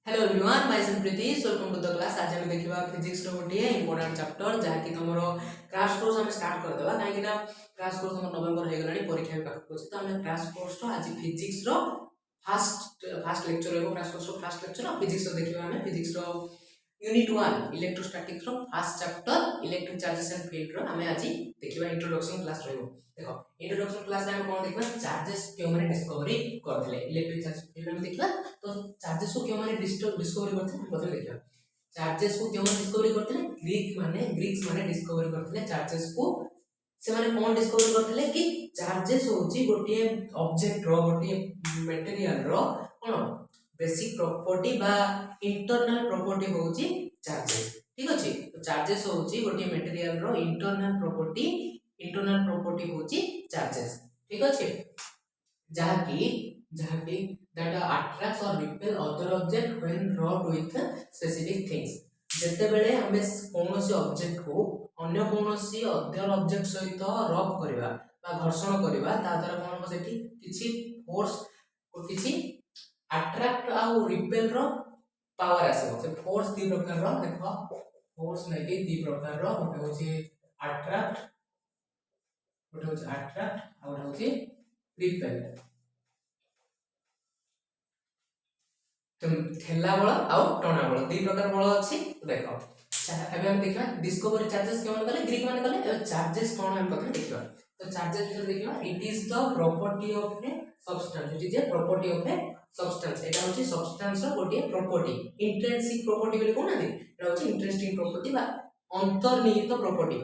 Hello everyone myself Pritish welcome to the class. आज हम देखिबा फिजिक्स रो गोटे इंपोर्टेंट चैप्टर जहा कि तमरो क्रैश कोर्स हम स्टार्ट कर देबा काहे कि ना क्रैश कोर्स हम नवंबर हे गलानी परीक्षा भी पाक अछि। तो हम क्रैश कोर्स रो आज फिजिक्स रो फर्स्ट लेक्चर हो। क्रैश कोर्स रो फर्स्ट लेक्चर फिजिक्स रो देखिबा हम फिजिक्स रो यूनिट 1 इलेक्ट्रोस्टैटिक्स रो first chapter electric charges and field रो हमें आज देखिबा इंट्रोडक्शन क्लास रहइबो। देखो इंट्रोडक्शन क्लास में हम कोन देखबा चार्जेस क्यों माने डिस्कवरी करथले इलेक्ट्रिक चार्ज फील्ड में देखला। तो चार्जेस को क्यों माने डिस्कवरी करथले प्रथम देखिबा चार्जेस को क्यों माने डिस्कवरी करथले ग्रीक्स माने डिस्कवरी करथले चार्जेस को से माने कोन डिस्कवरी करथले कि चार्जेस होची गोटे ऑब्जेक्ट रो गोटे मटेरियल रो कोन बेसिक प्रॉपर्टी बा इंटरनल प्रॉपर्टी होची चार्जेस। ठीक अछि। तो चार्जेस होची गोटे मटेरियल रो इंटरनल प्रॉपर्टी होची चार्जेस। ठीक अछि। जहाकी that attracts or repel other object when wrought with specific things। जते बेले हमें कोनोसी ऑब्जेक्ट को अन्य कोनोसी अदर ऑब्जेक्ट सहित रब करबा बा घर्षण करबा ता द्वारा कोन हो सेठी किछि फोर्स को किछि अट्रैक्ट आउ रिपेल रो पावर आसे। से फोर्स दी प्रकार रो देखो फोर्स नै कि दी प्रकार रो गोटे होची अट्रैक्ट आ गोटे होची रिपेल। ठेला बल आउ टना बल दी प्रकार बल अछि। देखो एबे हम देखा डिस्कवरी चार्जेस केमन कले ग्रीक माने कले एबे चार्जेस कोन हम पत्र देखिबा। तो चार्जेस जो देखिबा it is the property of a substance. It is a property of a substance. एटा होची सब्सटेंस रो गोटे प्रॉपर्टी इंट्रिंसिक प्रॉपर्टी बोली कोन आदि एटा होची इंटरेस्टिंग प्रॉपर्टी बा अंतर्निहित प्रॉपर्टी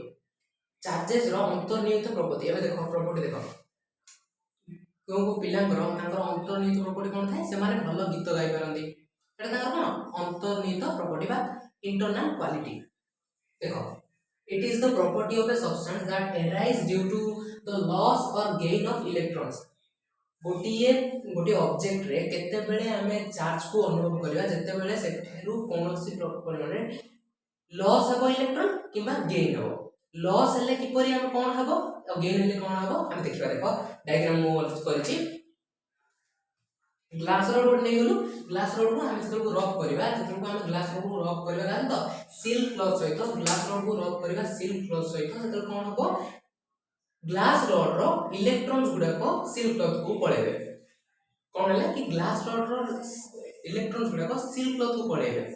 चार्जेस रो अंतर्निहित प्रॉपर्टी। एबे देखो प्रॉपर्टी देखो को पिलांकर तांकर अंतर्निहित प्रॉपर्टी कोन थाए से माने भलो गीत गाई परंदी एटा तांकर कोन अंतर्निहित प्रॉपर्टी बा इंटरनल क्वालिटी। देखो it is the property of a substance that arise due to the loss or gain of electrons। गोटे ऑब्जेक्ट रे केते बेले हमें चार्ज को अनुभव करिया जते बेले सेठरू कोनोसी परिमाण रे लॉस हबो इलेक्ट्रॉन किबा गेन हबो। लॉस हेले किपरि हम कोन हबो और गेन हेले कोन हबो हम देखिबा। देखो डायग्राम मो करछि ग्लास रोड नै गलु ग्लास रोड को हम सेतु रब करबा जेतु हम ग्लास रोड को रब करबा गान तो सिल्क क्लॉथ सहित ग्लास रोड को रब करबा सिल्क क्लॉथ सहित सेतु कोन हबो ग्लास रोड रो इलेक्ट्रॉन्स गुडा को सिल्क क्लॉथ को पळेबे। कोन हला कि ग्लास रोड रो इलेक्ट्रॉन्स गुडा को सिल्क क्लॉथ को पळेबे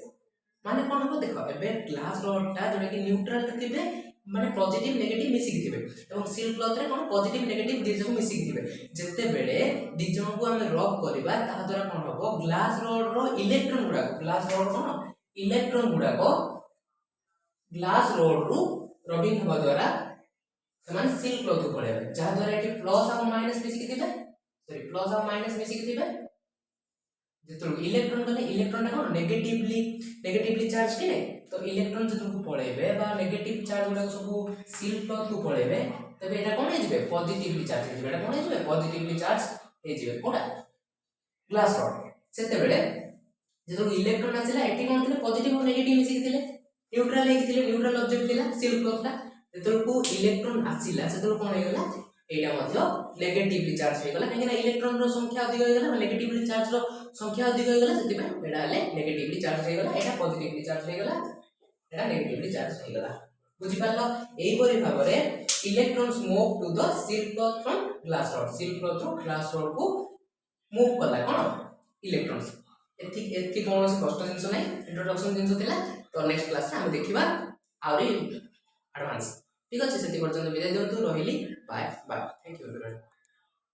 माने कोन हबो। देखो एबे ग्लास रोड ता जोडा कि न्यूट्रल थिबे माने पॉजिटिव नेगेटिव मिसिक थिबे एवं सिल्क क्लॉथ रे कोन पॉजिटिव नेगेटिव दी जको मिसिक थिबे। जते बेले दी जण को हम रब करबा ता द्वारा कोन हबो ग्लास रोड रो इलेक्ट्रॉन गुडा को ग्लास रोड कोन इलेक्ट्रॉन गुडा को ग्लास रोड रो रबिंग हबा द्वारा समान सिल्क क्लॉथ को पळेबे जहा द्वारा एटी प्लस और माइनस मिसिक थिबे सॉरी प्लस और माइनस मिसिक थिबे। जेतो इलेक्ट्रॉन गले इलेक्ट्रॉन कोन नेगेटिवली चार्ज के तो इलेक्ट्रॉन जेतो को पळेबे बा नेगेटिव चार्ज गुडा सब सिल्क क्लॉथ को पळेबे तबे एटा कोन हे जिवे पॉजिटिवली चार्ज हे जिवे। एटा कोन हे जिवे पॉजिटिवली चार्ज हे जिवे कोडा ग्लास रॉड सेते बेले जेतो इलेक्ट्रॉन आसिला एटी कोन थिले पॉजिटिव और नेगेटिव मिसिक थिले न्यूट्रल हे थिले न्यूट्रल ऑब्जेक्ट थिला सिल्क क्लॉथ ला जेतो को इलेक्ट्रॉन आसिला सेतो कोन हे गला एटा मध्य नेगेटिवली चार्ज हे गला काहे ना इलेक्ट्रॉन रो संख्या अधिक हे गला नेगेटिवली चार्ज रो संख्या अधिक हे गला सेति में एडा ले नेगेटिवली चार्ज हे गला एटा पॉजिटिवली चार्ज हे गला एटा नेगेटिवली चार्ज हे गला। बुझि पालो एई परि भाबरे electrons move to the silk cloth from glass rod silk cloth रो ग्लास रॉड को मूव करला कोन इलेक्ट्रॉन्स एथि कोन से कष्ट जिंस नै इंट्रोडक्शन जिंस थिला। तो नेक्स्ट क्लास रे हम देखिबा आउरी एडवांस। ठीक अछि सेति पर्यंत विदाय देंतु रहिली bye bye thank you everyone.